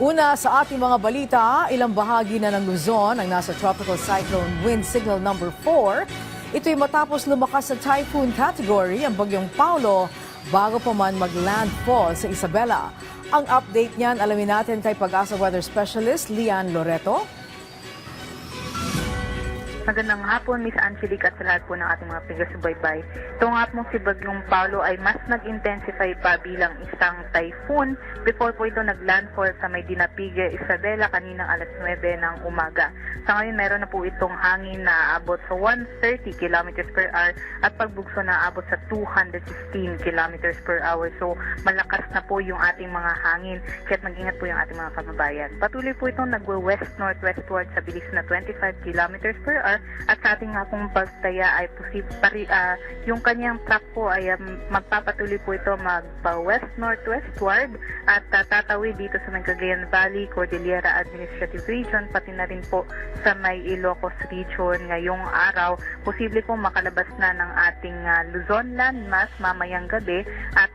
Una sa ating mga balita, ilang bahagi na ng Luzon ang nasa Tropical Cyclone Wind Signal number 4. Ito'y matapos lumakas sa typhoon category ang bagyong Paulo bago pa man mag-landfall sa Isabela. Ang update niyan alamin natin kay Pag-asa Weather Specialist Lian Loreto. Magandang hapon, Miss Angelique, at sa lahat po ng ating mga taga-subaybay. Ito nga pong si Bagyong Paulo ay mas nag-intensify pa bilang isang typhoon before po ito nag-landfall sa may Dinapigue, Isabela kaninang alas 9 ng umaga. Sa ngayon, meron na po itong hangin na abot sa 130 km per hour at pagbugso na abot sa 215 km per hour. So, malakas na po yung ating mga hangin, kaya't mag-ingat po yung ating mga kababayan. Patuloy po itong nagwe-west-northwestward sa bilis na 25 km per hour. At sa ating nga pong pagtaya ay yung kanyang track po ay magpapatuloy po ito magpa-west-northwestward at tatawid dito sa may Cagayan Valley, Cordillera Administrative Region, pati na rin po sa may Ilocos Region ngayong araw. Posible po makalabas na ng ating Luzon landmass mamayang gabi at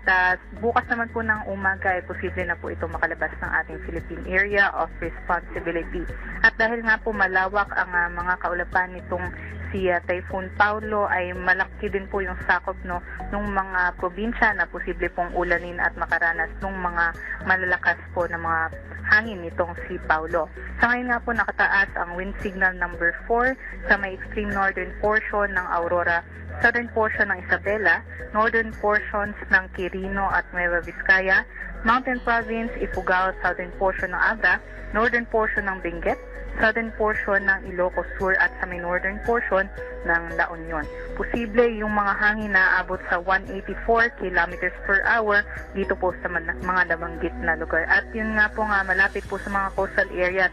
bukas naman po ng umaga ay posible na po ito makalabas ng ating Philippine Area of Responsibility. At dahil nga po malawak ang mga kaulapan nitong si Typhoon Paulo ay malaki din po yung sakop ng mga probinsya na posible pong ulanin at makaranas ng mga malalakas po na mga hangin nitong si Paulo. Sa ngayon nga po nakataas ang wind signal number 4 sa may extreme northern portion ng Aurora, southern portion ng Isabela, northern portions ng Quirino at Nueva Vizcaya, Mountain Province, Ifugao, southern portion ng Abra, northern portion ng Benguet, southern portion ng Ilocos Sur at sa may northern portion ng La Union. Posible yung mga hangin na abot sa 184 km per hour dito po sa mga nabanggit na lugar. At yun nga po nga malapit po sa mga coastal areas,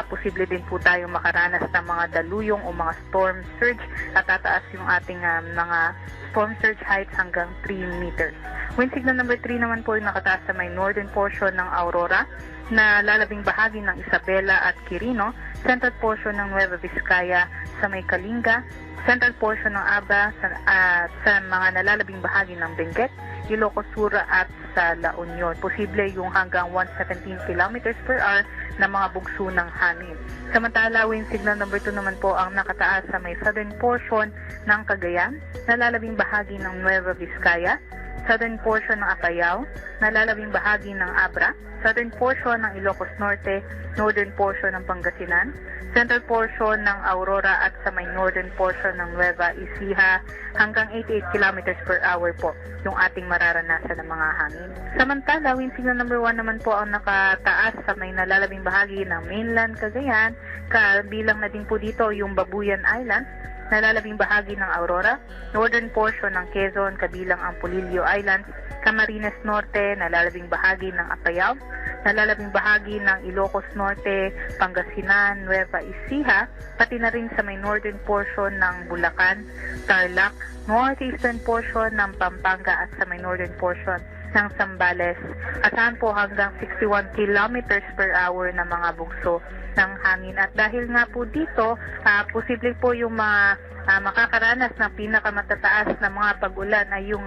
posible din po tayo makaranas ng mga daluyong o mga storm surge at tataas yung ating mga storm surge heights hanggang 3 meters. Wind signal number 3 naman po yung nakataas sa may northern portion ng Aurora, na lalabing bahagi ng Isabela at Quirino, central portion ng Nueva Vizcaya sa may Kalinga, central portion ng Abra sa mga nalalabing bahagi ng Benguet, Ilocos Sur at sa La Union. Posible yung hanggang 117 km per hour na mga bugso ng hangin. Samantala, wind signal number 2 naman po ang nakataas sa may southern portion ng Cagayan, nalalabing bahagi ng Nueva Vizcaya, southern portion ng Apayao, nalalabing bahagi ng Abra, southern portion ng Ilocos Norte, northern portion ng Pangasinan, central portion ng Aurora at sa may northern portion ng Nueva Ecija hanggang 88 km per hour po yung ating mararanasan ng mga hangin. Samantala, wind signal number 1 naman po ang nakataas sa may nalalabing bahagi ng mainland Cagayan, kabilang na din po dito yung Babuyan Islands, nalalabing bahagi ng Aurora, northern portion ng Quezon, kabilang ang Polillo Islands, Camarines Norte, nalalabing bahagi ng Apayao, nalalabing bahagi ng Ilocos Norte, Pangasinan, Nueva Ecija, pati na rin sa may northern portion ng Bulacan, Tarlac, northeastern portion ng Pampanga at sa may northern portion ng Zambales. Asahan po hanggang 61 kilometers per hour na mga bugso ng hangin. At dahil nga po dito, posible po yung mga makakaranas ng pinakamatataas na mga pag-ulan ay yung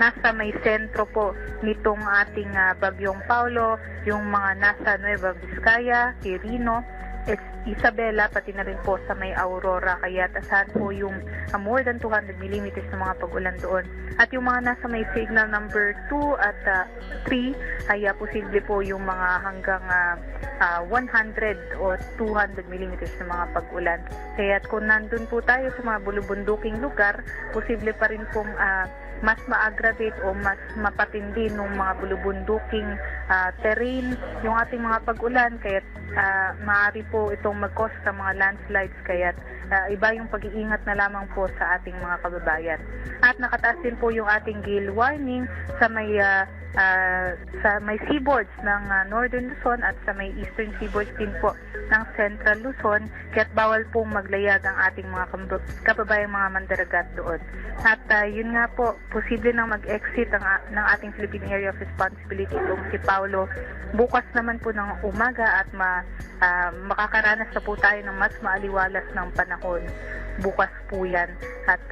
nasa may sentro po nitong ating Bagyong Paulo, yung mga nasa Nueva Vizcaya, Quirino, Isabela, pati na rin po sa may Aurora, kaya tasahan po yung more than 200 mm na mga pag-ulan doon. At yung mga nasa may signal number 2 at 3 ay posible po yung mga hanggang 100 o 200 mm na mga pag-ulan. Kaya kung nandun po tayo sa mga bulubunduking lugar, posible pa rin pong mas ma-aggravate o mas mapatindi ng mga bulubunduking terrain yung ating mga pag-ulan, kaya maaari po itong mag-cause sa mga landslides, kaya iba yung pag-iingat na lamang po sa ating mga kababayan. At nakataas din po yung ating gale warning sa may seaboards ng Northern Luzon at sa may Eastern seaboards din po ng Central Luzon, kaya't bawal pong maglayag ang ating mga kababayang mga mandaragat doon. At yun nga po, posible nang mag-exit ng ating Philippine Area of Responsibility itong si Paulo bukas naman po ng umaga at makakaranas na po tayo ng mas maaliwalas ng panahon bukas po yan. At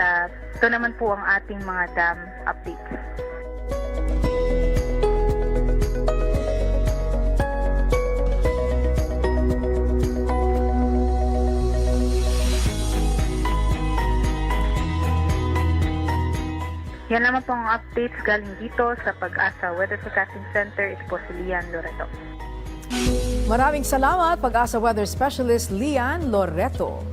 ito naman po ang ating mga dam updates. Yan naman po ang updates galing dito sa Pag-asa Weather Forecasting Center. Ito po si Lian Loreto. Maraming salamat, Pag-asa Weather Specialist Lian Loreto.